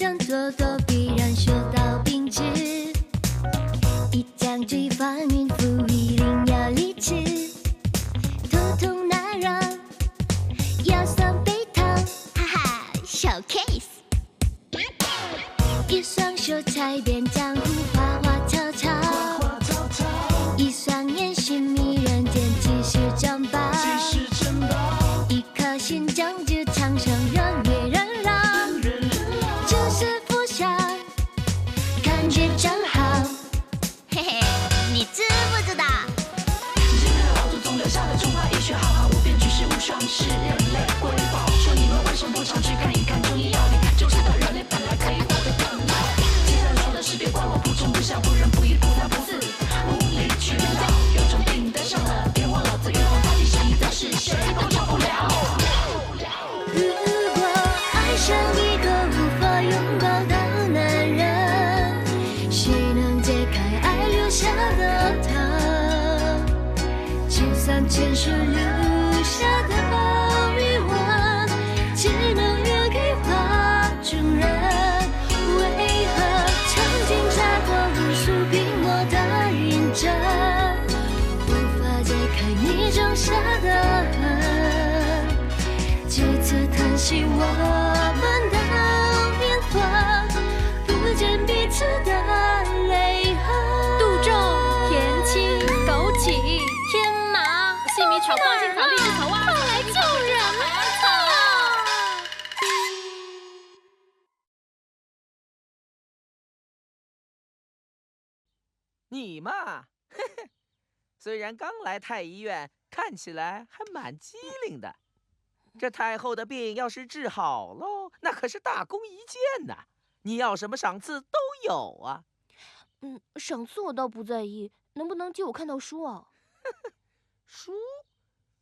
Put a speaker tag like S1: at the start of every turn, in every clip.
S1: 常做作，必然受到秉持。一将军方云浮，一定要理智。头痛难忍，腰酸背痛，哈哈，小 case。一双手踩遍江湖，花花草草。一双眼寻迷人间，即是珍宝。一颗心将就长生，人月人老。就是不想感觉真好。嘿嘿，你知不知道？
S2: 今天的老祖宗留下的中华医学浩瀚无边，举世无双是人类瑰宝。说你们为什么不常去看一看中医药理，就知道人类本来可以活得更好。既然说的是别怪我不忠不孝不仁不义不三不四，无理取闹。有种病得上了，别忘老子玉皇大帝喜的是谁都救不了。
S1: 如果爱上一个无法拥抱的男人，谁能解开爱留下的疼？就算前世留下的余温，只能留给画中人。为何曾经踩过无数笔墨的认真，无法解开你种下的恨？这次叹息我们的缘分，不见彼此的泪痕。
S3: 杜仲、田青、枸杞、天麻、细米草、放心草、荔枝草、蛙儿草，来救人啊！
S4: 你嘛，嘿嘿，虽然刚来太医院，看起来还蛮机灵的。这太后的病要是治好喽，那可是大功一件呐！你要什么赏赐都有啊。
S3: 赏赐我倒不在意，能不能借我看套书啊？
S4: 书，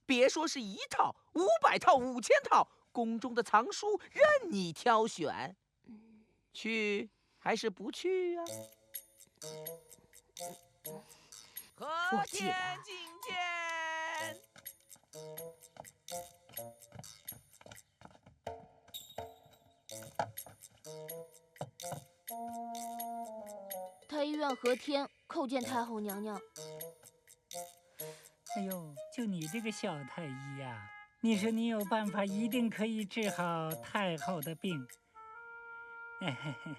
S4: 别说是1套、500套、5000套，宫中的藏书任你挑选。去还是不去啊？
S3: 我记得
S4: 觐见。
S3: 太医院和天叩见太后娘娘。
S5: 哎呦，就你这个小太医呀，你说你有办法，一定可以治好太后的病。嘿嘿嘿，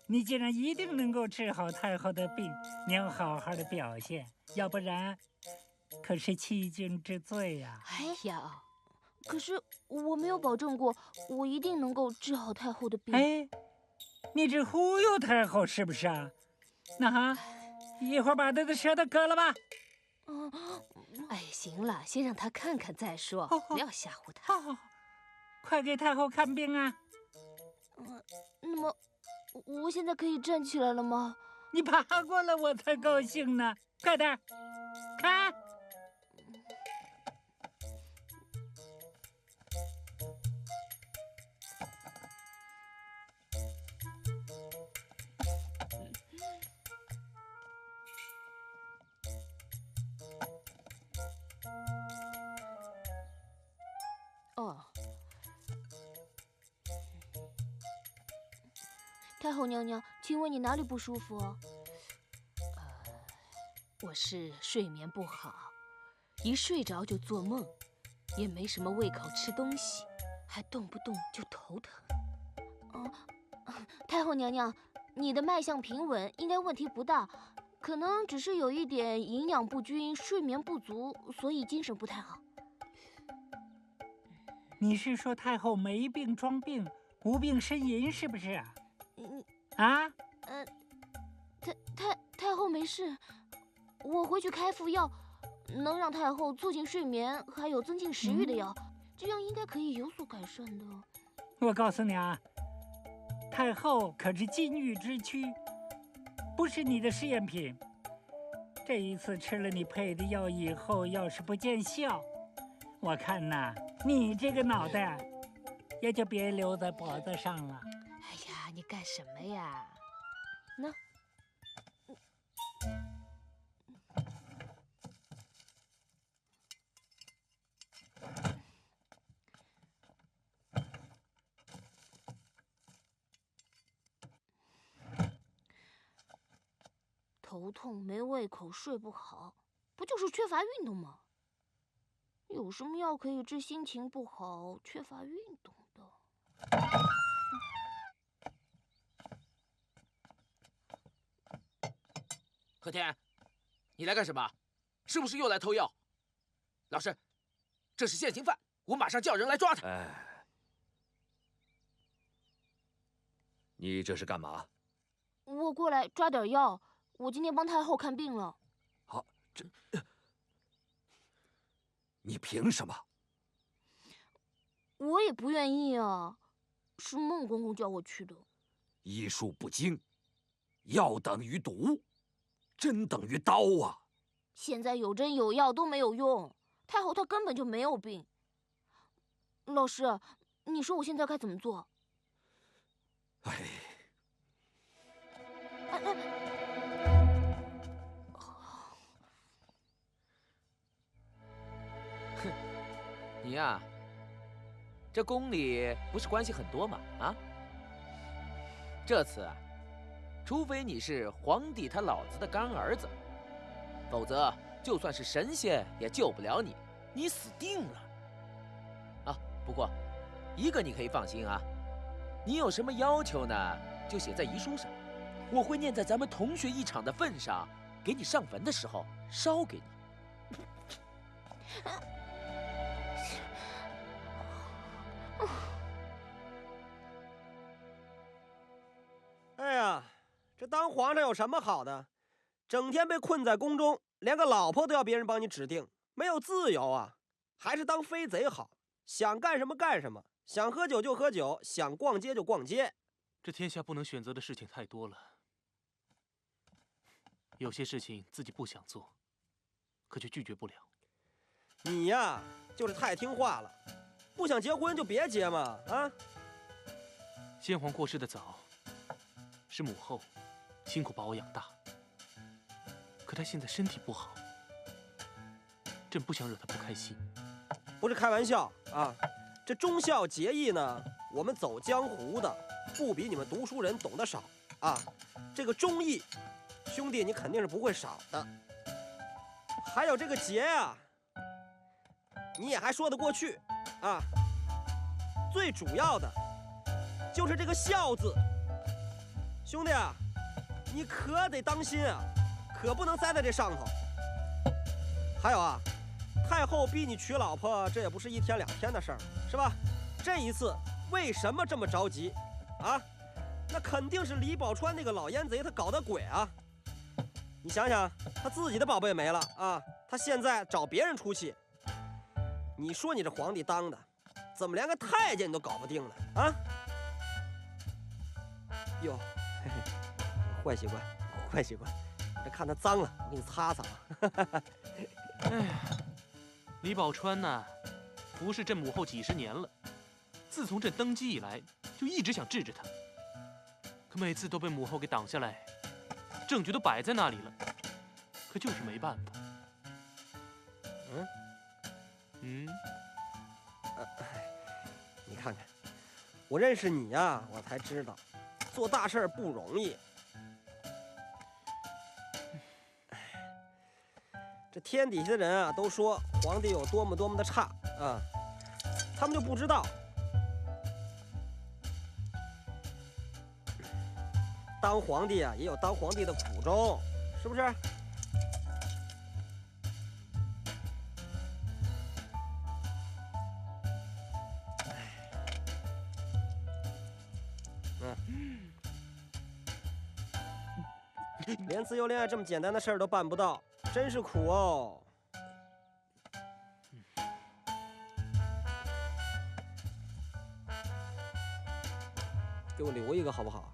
S5: 你既然一定能够治好太后的病，你要好好的表现，要不然可是欺君之罪呀。
S3: 哎呀，可是我没有保证过，我一定能够治好太后的病。
S5: 哎，你这忽悠太后是不是啊？那好，一会儿把她的舌头割了吧。
S6: 哎，行了，先让她看看再说，不要吓唬她。
S5: 好，快给太后看病啊！
S3: 那么，我现在可以站起来了吗？
S5: 你爬过来我才高兴呢，快点看。
S3: 哦，太后娘娘，请问你哪里不舒服？
S6: 我是睡眠不好，一睡着就做梦，也没什么胃口吃东西，还动不动就头疼。
S3: 太后娘娘，你的脉象平稳，应该问题不大，可能只是有一点营养不均、睡眠不足，所以精神不太好。
S5: 你是说太后没病装病，无病呻吟是不是？啊？
S3: 太后没事，我回去开副药，能让太后促进睡眠，还有增进食欲的药，这样应该可以有所改善的。
S5: 我告诉你啊，太后可是金玉之躯，不是你的试验品。这一次吃了你配的药以后，要是不见效，我看呐，你这个脑袋也就别留在脖子上了。
S6: 哎呀，你干什么呀？
S3: 那。头痛、没胃口、睡不好，不就是缺乏运动吗？有什么药可以治心情不好、缺乏运动的？
S4: 和田，你来干什么？是不是又来偷药？老师，这是现行犯，我马上叫人来抓他。
S7: 哎，你这是干嘛？
S3: 我过来抓点药，我今天帮太后看病了。
S7: 好，你凭什么？
S3: 我也不愿意啊，是孟公公叫我去的。
S7: 医术不精，药等于毒，针等于刀啊！
S3: 现在有针有药都没有用，太后她根本就没有病。老师，你说我现在该怎么做？
S7: 哎，
S4: 你呀，这宫里不是关系很多吗？啊，这次啊，除非你是皇帝他老子的干儿子，否则就算是神仙也救不了你，你死定了。啊，不过一个你可以放心啊，你有什么要求呢，就写在遗书上，我会念在咱们同学一场的份上，给你上坟的时候烧给你。
S8: 哎呀，这当皇上有什么好的？整天被困在宫中，连个老婆都要别人帮你指定，没有自由啊！还是当飞贼好，想干什么干什么，想喝酒就喝酒，想逛街就逛街。
S9: 这天下不能选择的事情太多了，有些事情自己不想做，可却拒绝不了。
S8: 你呀，就是太听话了，不想结婚就别结嘛！啊！
S9: 先皇过世的早，是母后辛苦把我养大，可她现在身体不好，朕不想惹她不开心。
S8: 不是开玩笑啊！这忠孝节义呢，我们走江湖的不比你们读书人懂得少啊！这个忠义，兄弟你肯定是不会少的。还有这个节啊，你也还说得过去啊。最主要的就是这个孝字，兄弟啊，你可得当心啊，可不能栽在这上头。还有啊，太后逼你娶老婆，这也不是一天两天的事儿，是吧？这一次为什么这么着急啊？那肯定是李宝钏那个老烟贼他搞的鬼啊！你想想，他自己的宝贝没了啊，他现在找别人出气。你说你这皇帝当的，怎么连个太监你都搞不定呢？啊？哟，嘿嘿，坏习惯，坏习惯。这看他脏了，我给你擦擦啊。
S9: 哎呀，李宝钏呐，服侍朕母后几十年了，自从朕登基以来，就一直想治治她，可每次都被母后给挡下来，证据都摆在那里了，可就是没办法。
S8: 你看看，我认识你呀，我才知道，做大事不容易。这天底下的人啊，都说皇帝有多么多么的差啊，他们就不知道，当皇帝啊，也有当皇帝的苦衷，是不是？连自由恋爱这么简单的事儿都办不到，真是苦哦。给我留一个好不好？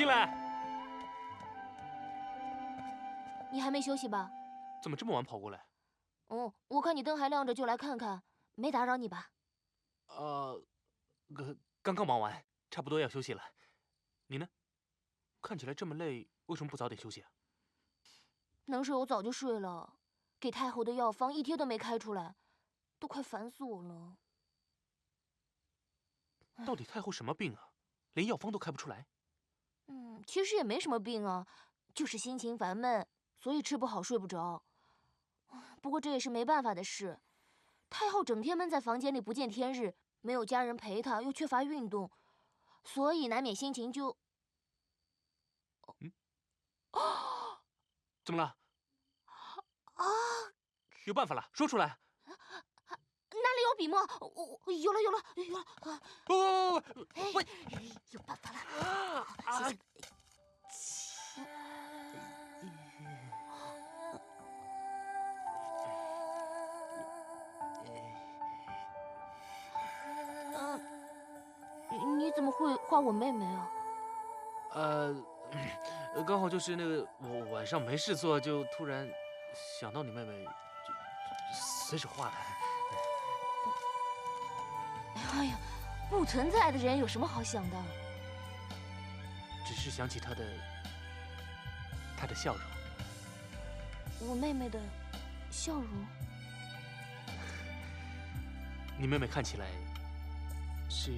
S9: 进来。
S3: 你还没休息吧？
S9: 怎么这么晚跑过来？
S3: 哦，我看你灯还亮着，就来看看，没打扰你吧？
S9: 刚刚忙完，差不多要休息了。你呢？看起来这么累，为什么不早点休息啊？
S3: 能睡我早就睡了，给太后的药方一天都没开出来，都快烦死我了。
S9: 到底太后什么病啊？连药方都开不出来？
S3: 其实也没什么病啊，就是心情烦闷，所以吃不好睡不着。不过这也是没办法的事，太后整天闷在房间里不见天日，没有家人陪她，又缺乏运动，所以难免心情就……
S9: 怎么了？
S3: 啊！
S9: 有办法了，说出来。
S3: 哪里有笔墨？我有了。
S9: 不，
S3: 有办法了。你怎么会画我妹妹啊？
S9: 刚好就是那个我晚上没事做，就突然想到你妹妹，就随手画的。
S3: 哎呀，不存在的人有什么好想的？
S9: 只是想起她的笑容。
S3: 我妹妹的笑容？
S9: 你妹妹看起来是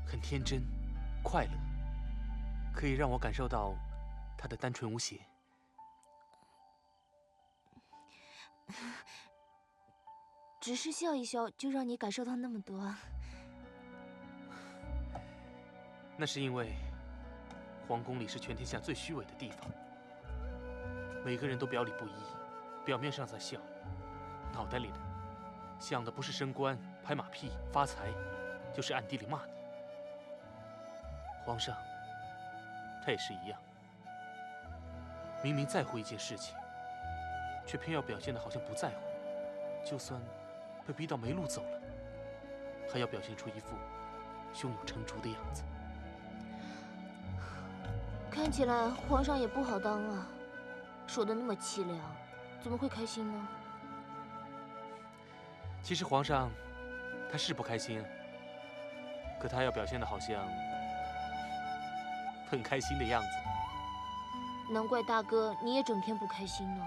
S9: 很天真、快乐，可以让我感受到她的单纯无邪。
S3: 只是笑一笑，就让你感受到那么多？
S9: 那是因为皇宫里是全天下最虚伪的地方，每个人都表里不一，表面上在笑，脑袋里的想的不是升官、拍马屁、发财，就是暗地里骂你。皇上，他也是一样，明明在乎一件事情，却偏要表现得好像不在乎，就算被逼到没路走了，还要表现出一副胸有成竹的样子。
S3: 看起来皇上也不好当啊，说得那么凄凉，怎么会开心呢？
S9: 其实皇上他是不开心，可他要表现得好像很开心的样子。
S3: 难怪大哥你也整天不开心呢。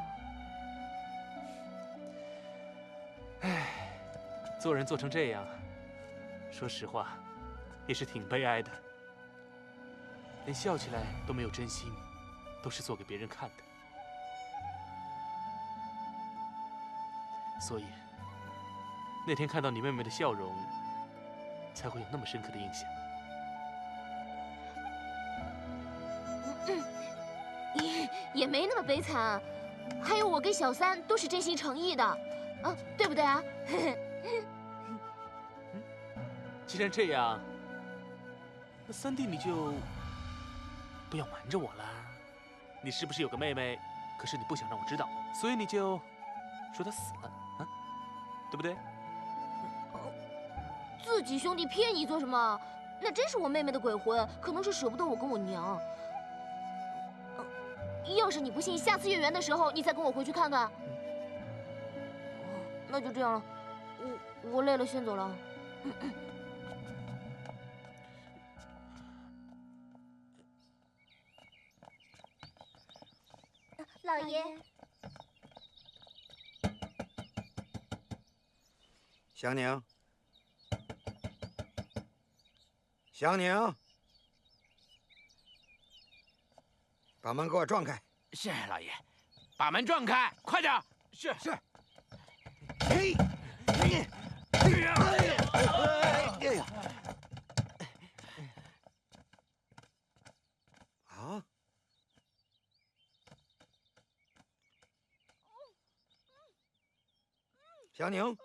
S9: 唉，做人做成这样，说实话，也是挺悲哀的。连笑起来都没有真心，都是做给别人看的。所以，那天看到你妹妹的笑容，才会有那么深刻的印象。
S3: 也没那么悲惨啊，还有我跟小三都是真心诚意的，啊，对不对啊？
S9: 既然这样，那三弟你就不要瞒着我了。你是不是有个妹妹？可是你不想让我知道，所以你就说她死了啊，对不对？
S3: 自己兄弟骗你做什么？那真是我妹妹的鬼魂，可能是舍不得我跟我娘。要是你不信，下次月圆的时候你再跟我回去看看。那就这样了，我累了，先走了。
S1: 老爷，
S10: 祥宁，祥宁，把门给我撞开。
S7: 是老爷，把门撞开，快点！是。嘿，哎呀！
S10: 啊！祥宁，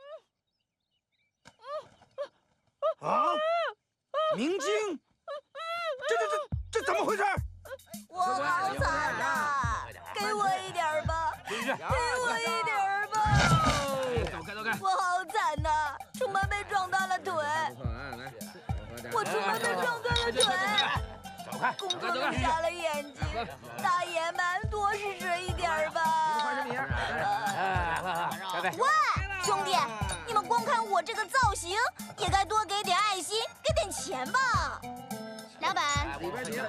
S10: 啊！明晶，这怎么回事？
S1: 我好惨呐！给我一点吧，给我一点吧！
S7: 走开！
S1: 我好惨呐，出门被撞断了腿，我出门被撞断了腿。
S7: 快，
S11: 公主都瞎了眼睛，大爷们多施舍一点吧。喂，兄弟，你们光看我这个造型，也该多给点爱心，给点钱吧。
S3: 老板，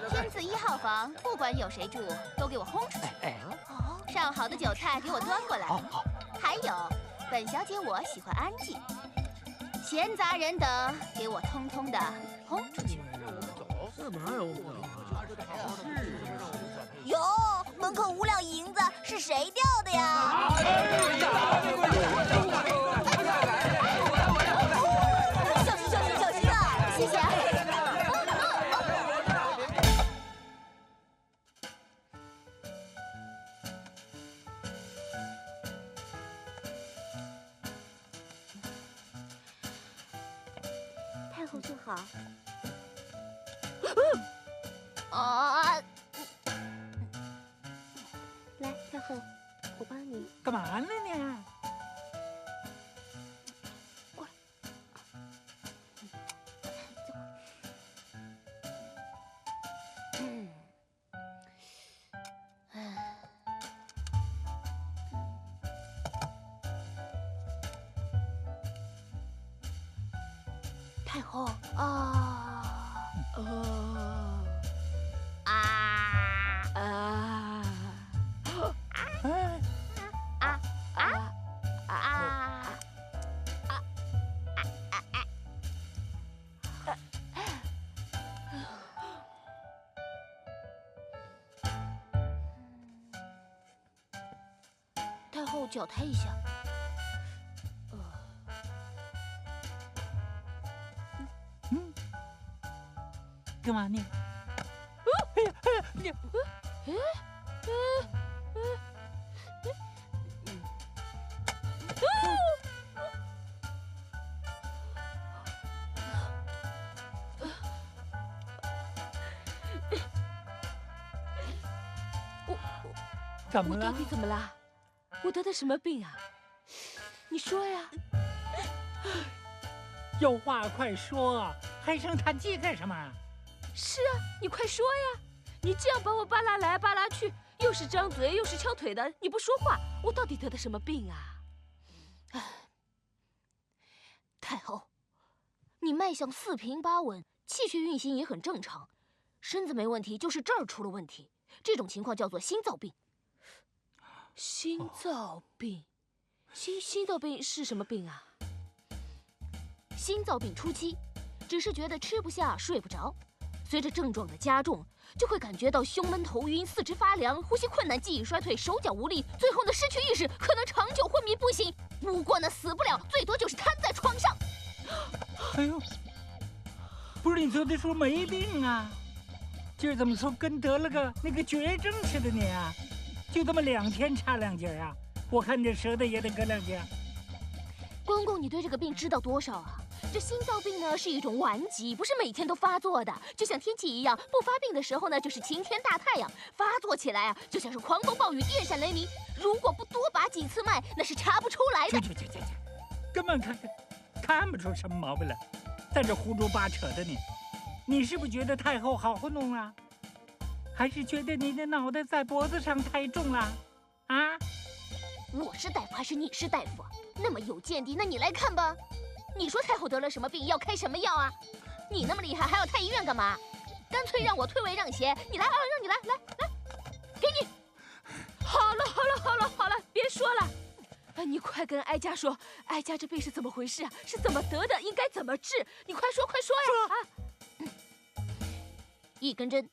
S3: 天字1号房，不管有谁住，都给我轰出去。哦，上好的酒菜给我端过来。
S4: 好。
S3: 还有，本小姐我喜欢安静，闲杂人等给我通通的轰出去。
S7: 干嘛呀？
S11: 哟，门口5两银子是谁掉的呀？小心啊！
S3: 谢谢啊。太后就好。来，太后，我帮你。
S5: 干嘛呢你？
S3: 过来。太后太后脚抬一下。
S5: 干嘛呢？怎么了？
S6: 我到底怎么了？我得的什么病啊？你说呀！
S5: 有话快说，还生他气干什么？
S6: 是啊，你快说呀！你这样把我扒拉来扒拉去，又是张嘴又是敲腿的，你不说话，我到底得的什么病啊？
S3: 太后，你脉象4平8稳，气血运行也很正常，身子没问题，就是这儿出了问题。这种情况叫做心脏病。
S6: 心脏病，心脏病是什么病啊？
S3: 心脏病初期，只是觉得吃不下、睡不着，随着症状的加重，就会感觉到胸闷、头晕、四肢发凉、呼吸困难、记忆衰退、手脚无力，最后呢失去意识，可能长久昏迷不醒。不过呢死不了，最多就是瘫在床上。
S5: 哎呦，不是你昨天说没病啊？今儿怎么说跟得了个那个绝症似的你啊？就这么2天差2截啊！我看这舌头也得搁2截。
S3: 公公，你对这个病知道多少啊？这心脏病呢是一种顽疾，不是每天都发作的，就像天气一样，不发病的时候呢就是晴天大太阳，发作起来啊就像是狂风暴雨、电闪雷鸣。如果不多把几次脉，那是查不出来的。
S5: 去，根本看不出什么毛病来，在这胡说八扯的你，你是不是觉得太后好糊弄啊？还是觉得你的脑袋在脖子上太重了？啊？
S3: 我是大夫还是你是大夫？那么有见地，那你来看吧。你说太后得了什么病，要开什么药啊？你那么厉害，还要太医院干嘛？干脆让我退位让贤，你来啊，让你来，给你。
S6: 好了，别说了。你快跟哀家说，哀家这病是怎么回事啊？是怎么得的？应该怎么治？你快说呀！
S3: 一根针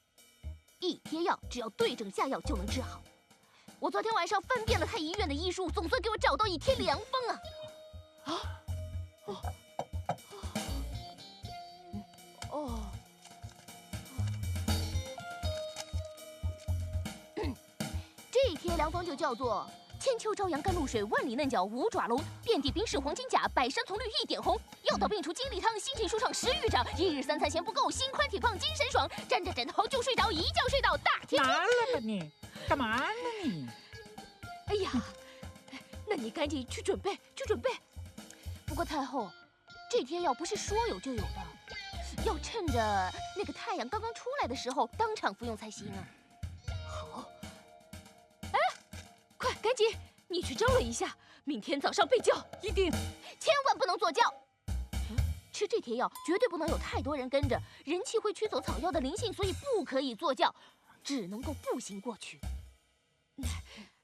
S3: ，1贴药，只要对症下药就能治好。我昨天晚上翻遍了太医院的医书，总算给我找到1贴良方啊！这1贴良方就叫做千秋朝阳甘露水，万里嫩角五爪龙，遍地冰释黄金甲，百山丛绿一点红，药到病除金粟汤，心情舒畅食欲长，1日3餐嫌不够，心宽体胖精神爽，沾着枕头就睡着，一觉睡到大天明。
S5: 拿了吧你，干嘛呢你？
S6: 哎呀，那你赶紧去准备。
S3: 不过太后，这贴药不是说有就有的，要趁着那个太阳刚刚出来的时候当场服用才行啊。好，哎，快赶紧，你去招了一下，明天早上被叫，一定，千万不能坐轿。吃这贴药绝对不能有太多人跟着，人气会驱走草药的灵性，所以不可以坐轿，只能够步行过去。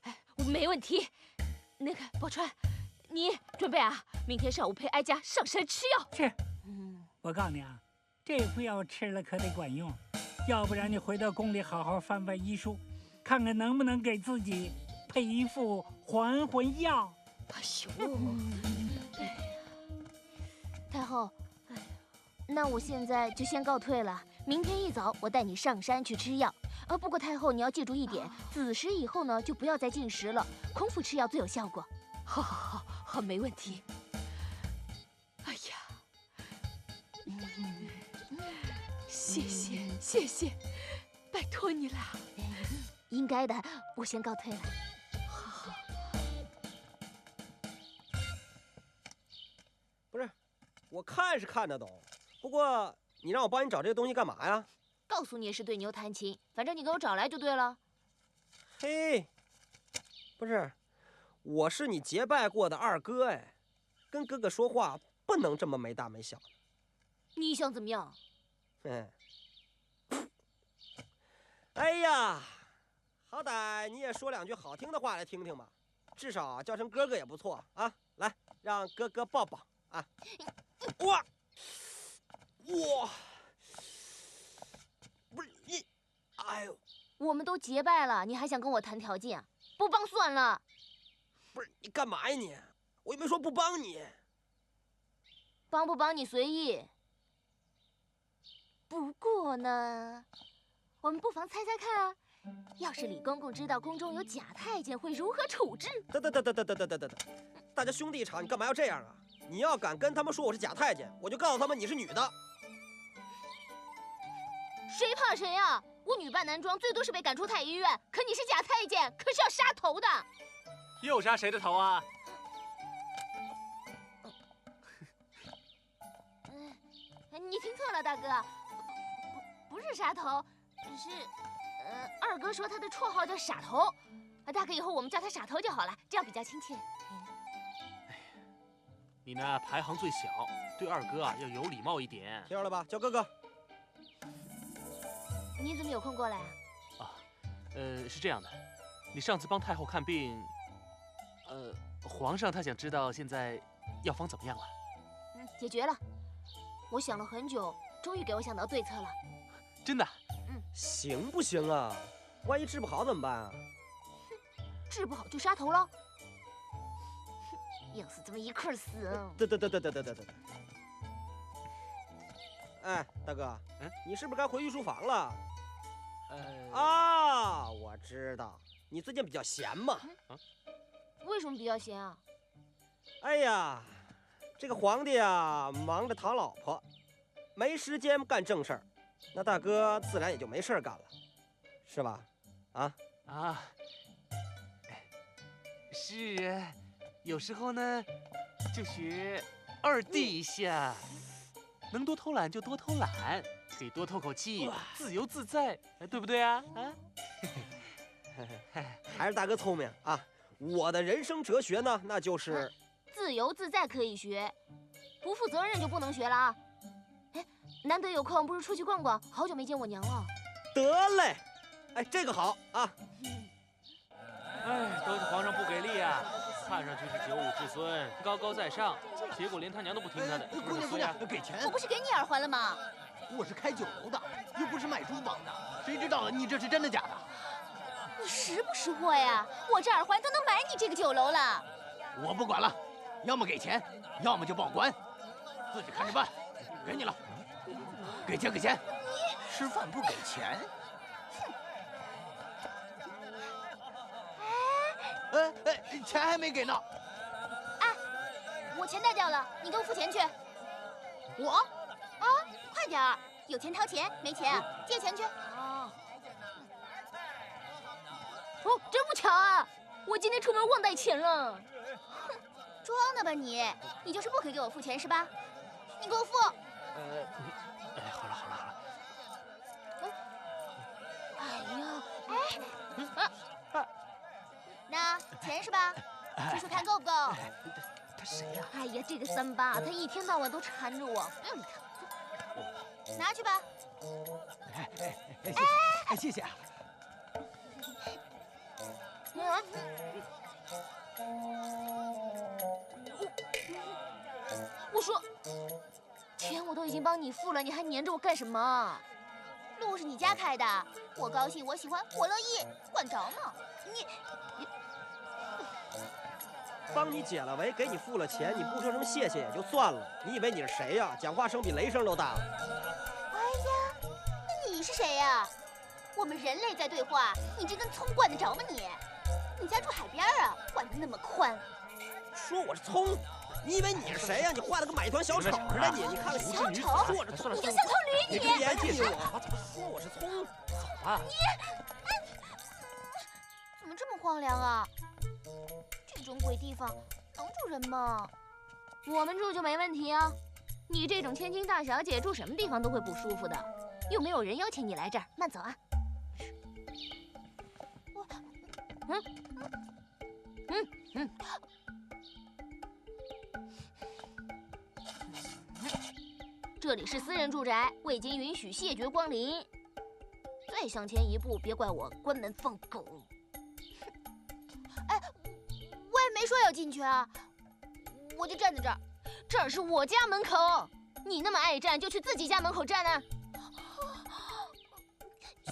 S3: 哎，没问题。那个宝钏，你准备啊，明天上午陪哀家上山吃药。
S5: 是。我告诉你啊，这副药吃了可得管用，要不然你回到宫里好好翻翻医书，看看能不能给自己配一副还魂药。
S3: 哎呦，太后，那我现在就先告退了。明天一早我带你上山去吃药。不过太后你要记住一点，子时以后呢就不要再进食了，空腹吃药最有效果。好，没问题。哎呀，谢谢，拜托你了。应该的，我先告退了。好。
S8: 不是，我看是看得懂，不过你让我帮你找这些东西干嘛呀？
S3: 告诉你也是对牛弹琴，反正你给我找来就对了。
S8: 嘿，不是，我是你结拜过的二哥哎，跟哥哥说话不能这么没大没小。
S3: 你想怎么样？
S8: 哎呀，好歹你也说两句好听的话来听听吧，至少叫声哥哥也不错啊。来，让哥哥抱抱啊！哇！不是你，哎呦！
S3: 我们都结拜了，你还想跟我谈条件？不帮算了。
S8: 不是你干嘛呀你？我又没说不帮你。
S3: 帮不帮你随意。不过呢，我们不妨猜猜看啊，要是李公公知道宫中有假太监，会如何处置？
S8: 等，大家兄弟一场，你干嘛要这样啊？你要敢跟他们说我是假太监，我就告诉他们你是女的。
S3: 谁怕谁啊！我女扮男装，最多是被赶出太医院，可你是假太监，可是要杀头的。
S9: 又杀谁的头啊？
S3: 你听错了，大哥，不是杀头，是二哥说他的绰号叫傻头，大哥以后我们叫他傻头就好了，这样比较亲切。
S9: 哎呀，你呢排行最小，对二哥啊要有礼貌一点。
S8: 听着了吧，叫哥哥。
S3: 你怎么有空过来啊？
S9: 是这样的，你上次帮太后看病，皇上他想知道现在药方怎么样了。
S3: 解决了。我想了很久，终于给我想到对策了。
S9: 真的？
S8: 行不行啊？万一治不好怎么办啊？
S3: 治不好就杀头喽。要死这么一块死。
S8: 对。哎，大哥，你是不是该回御书房了？我知道，你最近比较闲嘛。
S3: 为什么比较闲啊？
S8: 哎呀，这个皇帝啊，忙着讨老婆，没时间干正事儿，那大哥自然也就没事干了，是吧？
S9: 是啊，有时候呢，就学二弟一下，能多偷懒就多偷懒，可以多透口气，自由自在，对不对啊？
S8: 还是大哥聪明啊！我的人生哲学呢，那就是
S3: 自由自在可以学，不负责任就不能学了啊！哎，难得有空，不如出去逛逛？好久没见我娘了。
S8: 得嘞，哎，这个好啊！
S9: 哎，都是皇上不给力啊！看上去是九五至尊，高高在上，结果连他娘都不听他的。
S12: 姑娘，给钱！
S11: 我不是给你耳环了吗？
S12: 我是开酒楼的，又不是卖珠宝的，谁知道你这是真的假的？
S11: 你识不识货呀？我这耳环都能买你这个酒楼了。
S12: 我不管了，要么给钱，要么就报官，自己看着办。给你了，给钱。你吃饭不给钱？钱还没给呢。
S11: 哎，我钱带掉了，你给我付钱去。我？快点儿，有钱掏钱，没钱借钱去。
S3: 真不巧啊！我今天出门忘带钱了。
S11: 哼，装的吧你？你就是不肯给我付钱是吧？你给我付。钱是吧？数数看够不够？
S12: 他谁呀？
S3: 哎呀，这个三八，他一天到晚都缠着我，不要理他。
S11: 拿去吧。
S12: 谢谢啊。
S3: 我说，钱我都已经帮你付了，你还黏着我干什么？
S11: 路是你家开的，我高兴，我喜欢，我乐意，管着吗？你
S8: 帮你解了围，给你付了钱，你不说声谢谢也就算了，你以为你是谁呀？讲话声比雷声都大。
S11: 哎呀，那你是谁呀？我们人类在对话，你这根葱管得着吗你？你家住海边啊，管得那么宽。
S8: 说我是葱，你以为你是谁呀？你画的跟买一团小丑似的，你看看
S11: 小丑，
S8: 说我是葱，
S11: 你就像头驴你！
S8: 别介意我，说我是葱，
S12: 走吧。
S11: 怎么这么荒凉啊？这种鬼地方能住人吗？
S3: 我们住就没问题啊。你这种千金大小姐住什么地方都会不舒服的，又没有人邀请你来这儿，慢走啊。这里是私人住宅，未经允许谢绝光临。再向前一步，别怪我关门放狗。
S11: 哎，我也没说要进去啊，我就站在这儿。
S3: 这儿是我家门口，你那么爱站，就去自己家门口站啊。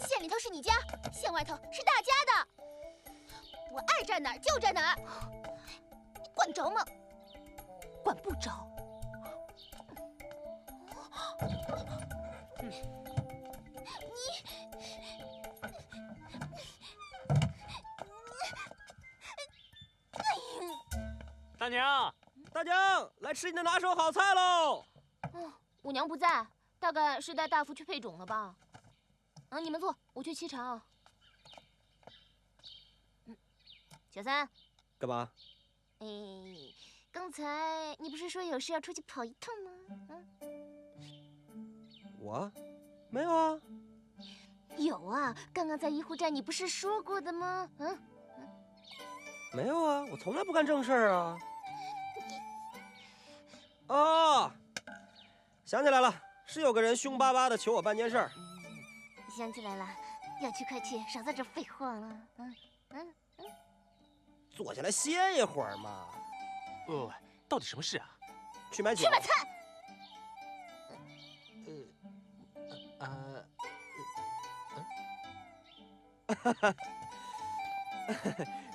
S11: 县里头是你家，县外头是大家的。我爱站哪儿就站哪儿，你管得着吗？
S3: 管不着。
S9: 大娘，
S8: 大娘，来吃你的拿手好菜喽！
S3: 我娘不在，大概是带大夫去配种了吧。你们坐，我去沏茶啊。小三，
S8: 干嘛？
S3: 哎，刚才你不是说有事要出去跑一趟吗？
S8: 我没有啊。
S3: 有啊，刚刚在医护站你不是说过的吗？
S8: 没有啊，我从来不干正事儿啊。哦，想起来了，是有个人凶巴巴的求我办件事儿。
S3: 想起来了，要去快去，少在这废话了。
S8: 坐下来歇一会儿嘛。
S9: 到底什么事啊？
S8: 去买酒。
S3: 去买菜。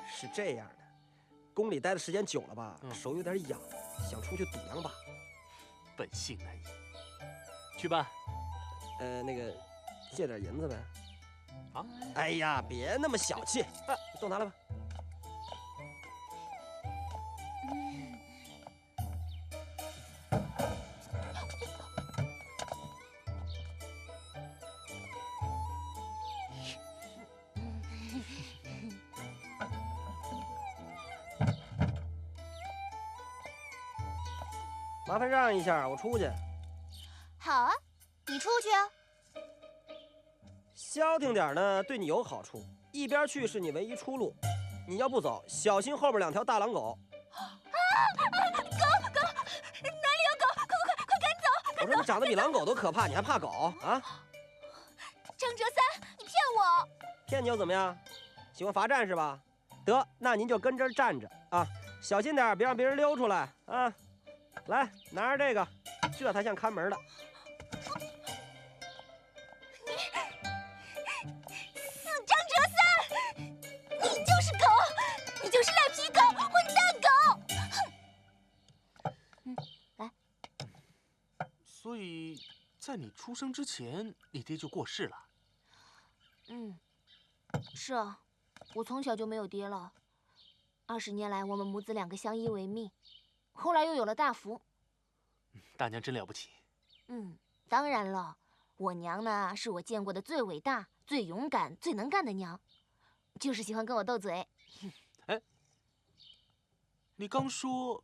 S8: 是这样的，宫里待的时间久了吧，手有点痒，想出去赌两把。
S9: 本性难移，去吧。
S8: 那个，借点银子呗。
S9: 啊？
S8: 哎呀，别那么小气，你都拿来吧。麻烦让一下，我出去。
S11: 好啊，你出去啊。
S8: 消停点呢，对你有好处。一边去是你唯一出路。你要不走，小心后边两条大狼狗。
S11: 狗，哪里有狗？快赶走！
S8: 我说你长得比狼狗都可怕，你还怕狗啊？
S11: 张哲三，你骗我！
S8: 骗你又怎么样？喜欢罚站是吧？得，那您就跟这儿站着啊，小心点，别让别人溜出来啊。来，拿着这个，这才像看门的。
S11: 死张哲三，你就是狗，你就是赖皮狗，混蛋狗！
S3: 来。
S9: 所以，在你出生之前，你爹就过世了。
S3: 是啊，我从小就没有爹了。20年来，我们母子两个相依为命。后来又有了大福，
S9: 大娘真了不起。
S3: 当然了，我娘呢是我见过的最伟大、最勇敢、最能干的娘，就是喜欢跟我斗嘴。
S9: 哎，你刚说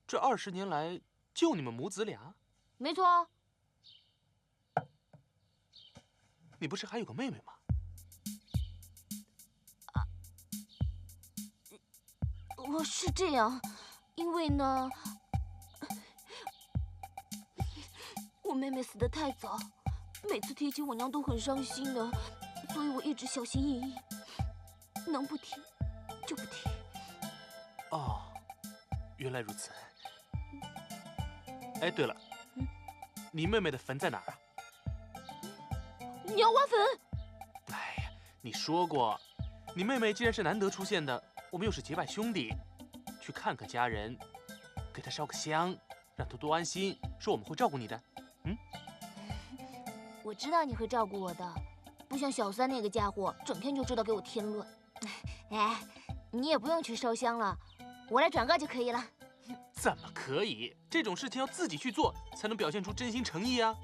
S9: 这20年来就你们母子俩？
S3: 没错。
S9: 你不是还有个妹妹吗？
S3: 是这样，因为呢，我妹妹死得太早，每次提起我娘都很伤心的，所以我一直小心翼翼，能不提就不提。
S9: 哦，原来如此。哎，对了，你妹妹的坟在哪儿啊？
S3: 你要挖坟？
S9: 哎呀，你说过，你妹妹既然是难得出现的，我们又是结拜兄弟，去看看家人，给她烧个香，让她多安心，说我们会照顾你的。
S3: 我知道你会照顾我的，不像小三那个家伙，整天就知道给我添乱。哎，你也不用去烧香了，我来转告就可以了。
S9: 怎么可以？这种事情要自己去做，才能表现出真心诚意啊！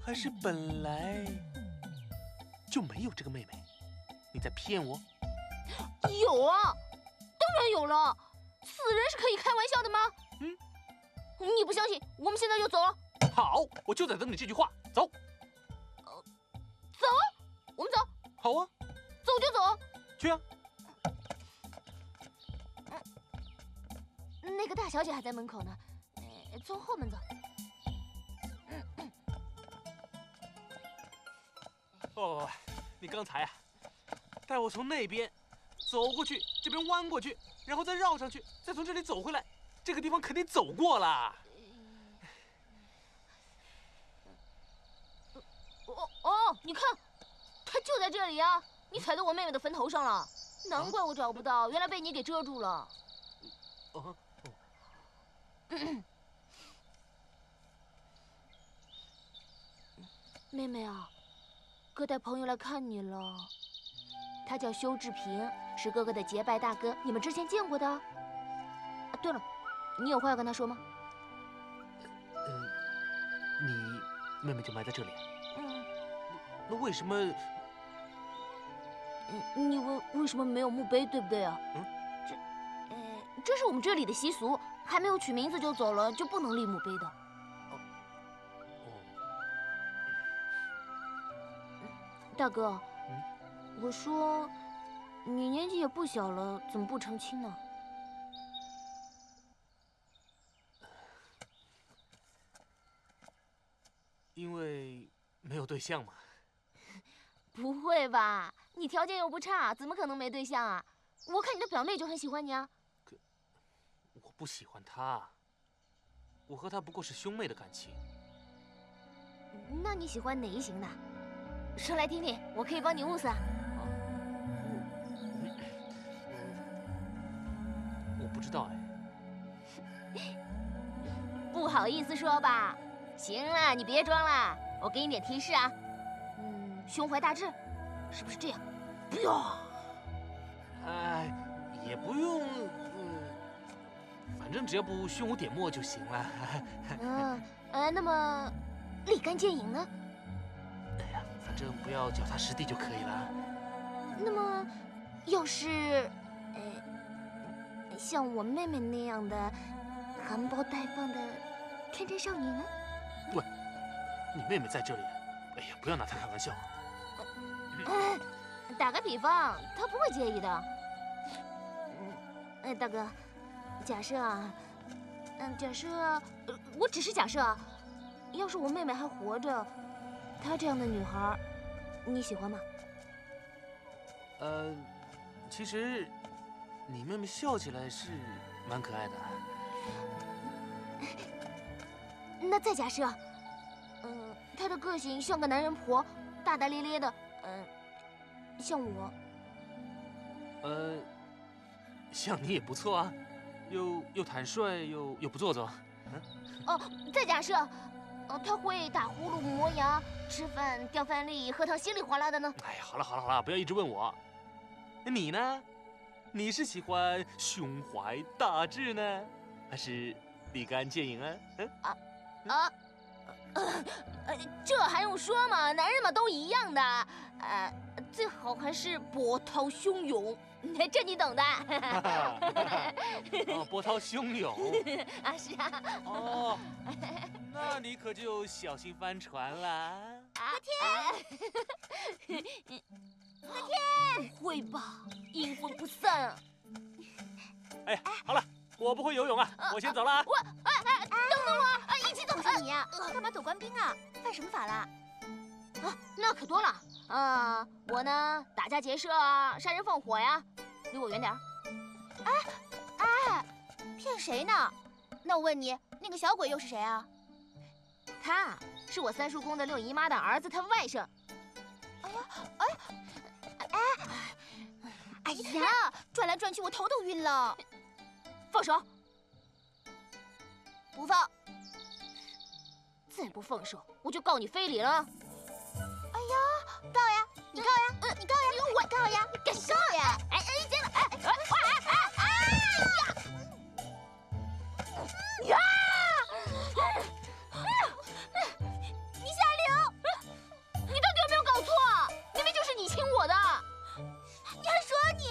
S9: 还是本来就没有这个妹妹？你在骗我？
S3: 有啊，当然有了。死人是可以开玩笑的吗？你不相信？我们现在就走了。
S9: 好，我就在等你这句话。走。
S3: 走，我们走。
S9: 好啊，
S3: 走就走。
S9: 去啊。
S3: 那个大小姐还在门口呢，从后门走。
S9: 哦，你刚才啊，带我从那边走过去，这边弯过去，然后再绕上去，再从这里走回来，这个地方肯定走过了。
S3: 哦，你看，它就在这里啊！你踩到我妹妹的坟头上了，难怪我找不到，原来被你给遮住了。妹妹啊，哥带朋友来看你了。他叫修志平，是哥哥的结拜大哥，你们之前见过的。啊，对了，你有话要跟他说吗？
S9: 你妹妹就埋在这里。那为什么？
S3: 你问为什么没有墓碑，对不对啊？这是我们这里的习俗，还没有取名字就走了，就不能立墓碑的。大哥，我说，你年纪也不小了，怎么不成亲呢？
S9: 因为没有对象嘛。
S3: 不会吧？你条件又不差，怎么可能没对象啊？我看你的表妹就很喜欢你啊。
S9: 我不喜欢她，我和她不过是兄妹的感情。
S3: 那你喜欢哪一型的？说来听听，我可以帮你物色。
S9: 我不知道
S3: 哎。不好意思说吧。行了，你别装了，我给你点提示啊。胸怀大志，是不是这样？不用。
S9: 也不用，反正只要不胸无点墨就行了。
S3: 那么立竿见影呢？
S9: 哎呀，反正不要脚踏实地就可以了。
S3: 那么，要是，像我妹妹那样的含苞待放的天真少女呢？
S9: 喂，你妹妹在这里，哎呀，不要拿她开玩笑。
S3: 打个比方，她不会介意的。大哥，假设啊，我只是假设啊，要是我妹妹还活着，她这样的女孩，你喜欢吗？
S9: 其实你妹妹笑起来是蛮可爱的。
S3: 那再假设，她的个性像个男人婆，大大咧咧的，像我。
S9: 像你也不错啊，又坦率又不做作。
S3: 再假设，她会打呼噜、磨牙、吃饭掉饭粒、喝汤稀里哗啦的呢。
S9: 哎呀，好了，不要一直问我。你呢？你是喜欢胸怀大志呢，还是立竿见影啊？
S3: 这还用说吗？男人嘛都一样的，最好还是波涛汹涌，这你懂的。
S9: 波涛汹涌
S3: 啊，是啊。
S9: 哦，那你可就小心翻船啦。
S3: 啊天！
S11: 蓝天，
S3: 不会吧，阴魂不散啊！
S9: 哎，好了，我不会游泳啊，我先走了啊。
S11: 等等我，一起走。不是你呀，干嘛走官兵啊？犯什么法了？
S3: 啊，那可多了。我呢，打家劫舍，杀人放火呀，离我远点儿。
S11: 哎，骗谁呢？那我问你，那个小鬼又是谁啊？
S3: 他是我三叔公的六姨妈的儿子，他外甥。
S11: 哎呀，转来转去，我头都晕了。
S3: 放手！
S11: 不放！
S3: 再不放手，我就告你非礼了。
S11: 哎呀，告呀！你告呀！你告呀！我告呀！敢告呀！真的！呀！你下流！
S3: 你到底有没有搞错？明明就是你亲我的。
S11: 你还说你？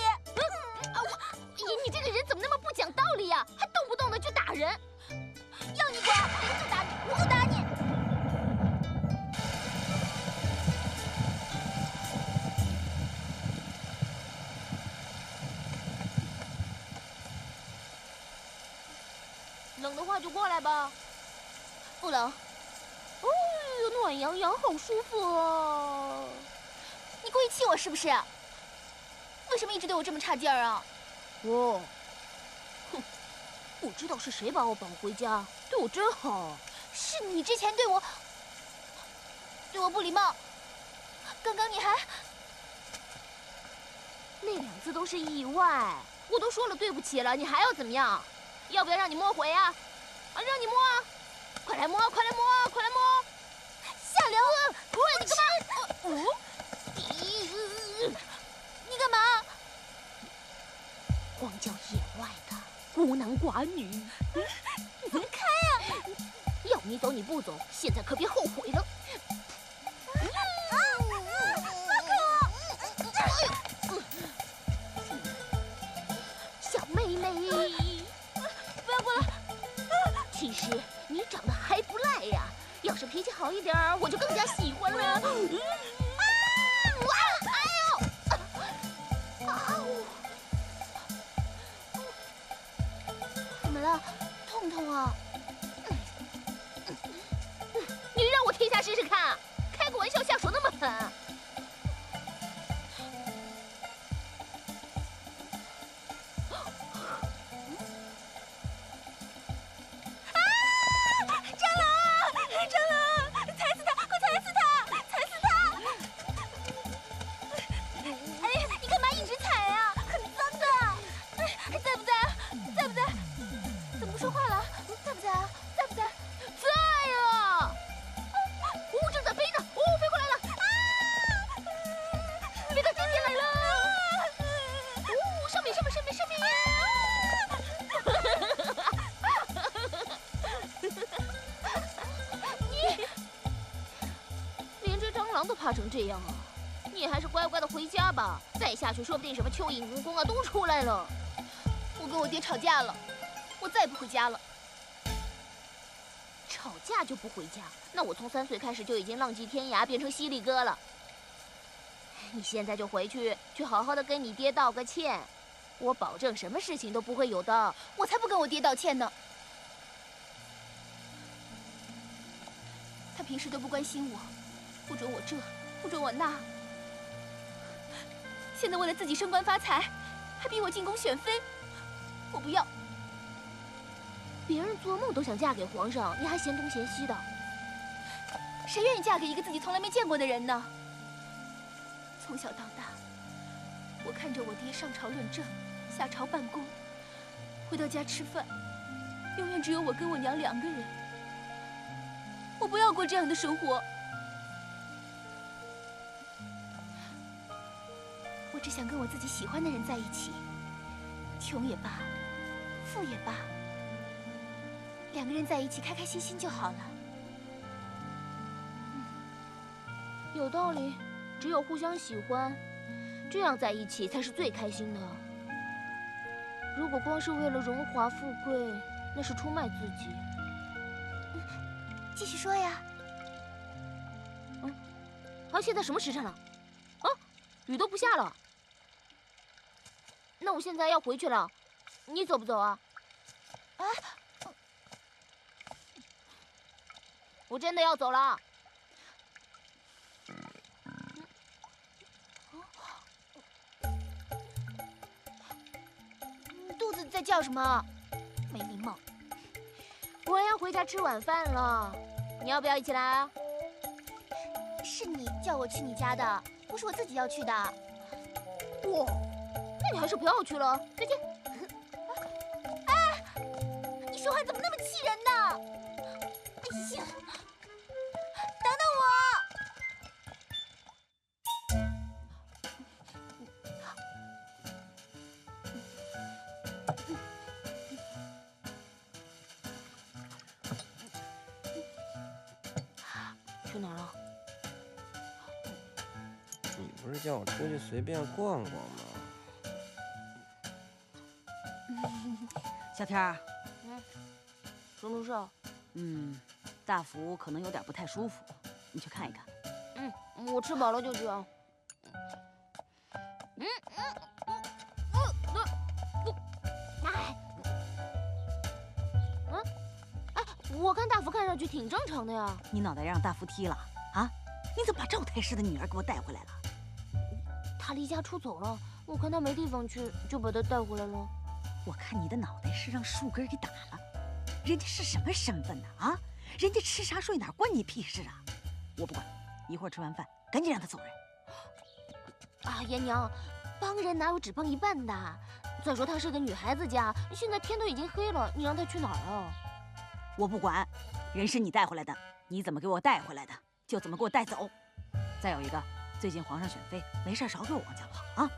S3: 你这个人怎么那么不讲道理呀？还动不动的就打人！
S11: 要你管，我就打你，我就打你！
S3: 冷的话就过来吧。
S11: 不冷。
S3: 哦呦，暖洋洋，好舒服哦。
S11: 你故意气我是不是？为什么一直对我这么差劲儿啊？
S3: 哦，哼，不知道是谁把我绑回家，对我真好。
S11: 是你之前对我不礼貌，刚刚你还……
S3: 那2次都是意外，我都说了对不起了，你还要怎么样？要不要让你摸回啊？让你摸啊！快来摸，快来摸，快来摸！
S11: 下流！你干嘛？你干嘛？
S3: 荒郊野外的孤男寡女，
S11: 怎么开呀？
S3: 要你走你不走，现在可别后悔了。小妹妹，
S11: 不要过来！
S3: 其实你长得还不赖呀，要是脾气好一点儿，我就更加喜欢了。
S11: 怎么了？痛不痛啊？
S3: 你让我贴下试试看，开个玩笑，下手那么狠。都怕成这样啊！你还是乖乖的回家吧，再下去说不定什么蚯蚓蜈蚣啊都出来了。
S11: 我跟我爹吵架了，我再也不回家了。
S3: 吵架就不回家？那我从3岁开始就已经浪迹天涯，变成犀利哥了。你现在就回去好好的跟你爹道个歉，我保证什么事情都不会有的。
S11: 我才不跟我爹道歉呢！他平时都不关心我。不准我这，不准我那。现在为了自己升官发财，还逼我进宫选妃，我不要。
S3: 别人做梦都想嫁给皇上，你还嫌东嫌西的。
S11: 谁愿意嫁给一个自己从来没见过的人呢？从小到大，我看着我爹上朝论政，下朝办公，回到家吃饭，永远只有我跟我娘2个人。我不要过这样的生活。我只想跟我自己喜欢的人在一起，穷也罢，富也罢，2个人在一起开开心心就好了。
S3: 有道理，只有互相喜欢，这样在一起才是最开心的。如果光是为了荣华富贵，那是出卖自己。
S11: 继续说呀。
S3: 现在什么时辰了？雨都不下了。那我现在要回去了，你走不走啊？啊！我真的要走了。肚子在叫什么？没礼貌。我要回家吃晚饭了，你要不要一起来啊？
S11: 是你叫我去你家的，不是我自己要去的。
S3: 哇，那你还是不要去了。再见。
S11: 哎，你说话怎么那么气人呢？哎呀，等等我！
S3: 去哪儿了？
S8: 你不是叫我出去随便逛逛吗？
S13: 小天儿，
S3: 钟竹寿，
S13: 大福可能有点不太舒服，你去看一看。
S3: 我吃饱了就去啊。我看大福看上去挺正常的呀。
S13: 你脑袋让大福踢了啊？你怎么把赵太师的女儿给我带回来了？
S3: 他离家出走了，我看他没地方去，就把他带回来了。
S13: 我看你的脑袋是让树根给打了，人家是什么身份呢？啊，人家吃啥睡哪关你屁事啊！我不管，一会儿吃完饭赶紧让他走人。
S3: 啊，爷娘，帮人哪有只帮一半的？再说她是个女孩子家，现在天都已经黑了，你让她去哪儿啊？
S13: 我不管，人是你带回来的，你怎么给我带回来的，就怎么给我带走。再有一个，最近皇上选妃，没事少给我往家跑啊，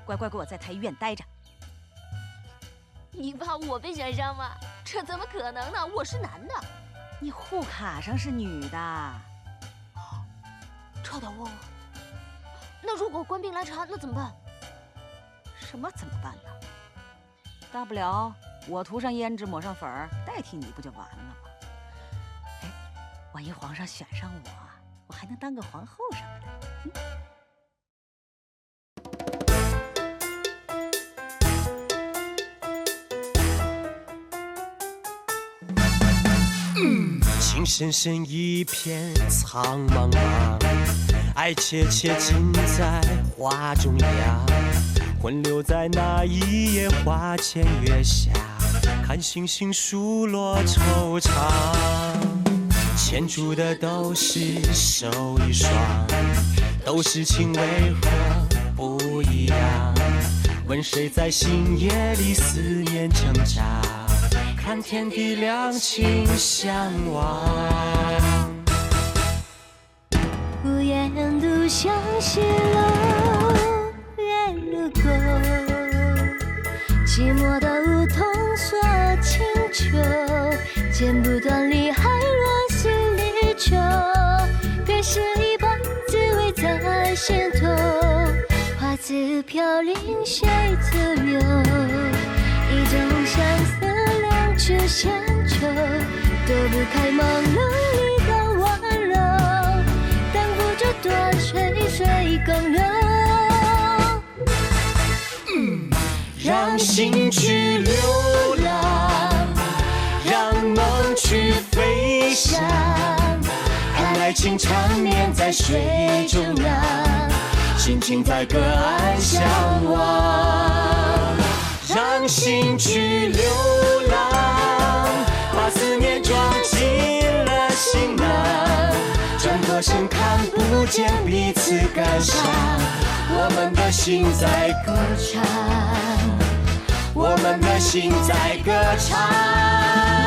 S13: 乖乖给我在太医院待着。
S3: 你怕我被选上吗？这怎么可能呢？我是男的。
S13: 你户卡上是女的。
S3: 差点忘了。那如果官兵来查，那怎么办？
S13: 什么怎么办呢？大不了我涂上胭脂，抹上粉儿，代替你不就完了吗？哎，万一皇上选上我，我还能当个皇后什么的。
S14: 情深深一片苍茫茫，爱切切尽在花中央。魂留在那一夜花前月下，看星星数落惆怅。牵住的都是手一双，都是情为何不一样？问谁在星夜里思念挣扎？看天地两情相望。
S1: 无言独向西楼月如钩，寂寞的梧桐锁清秋，剪不断理还乱心里愁。别是一半滋味在心头，花自飘零谁自留？一种相思两处闲愁，躲不开朦胧里的温柔，挡不住断水水更流。
S14: 让心去流浪，让梦去飞翔，看爱情缠绵在水中央，心情在隔岸相望。让心去流浪，把思念装进了行囊，转过身看不见彼此感伤，我们的心在歌唱，我们的心在歌唱。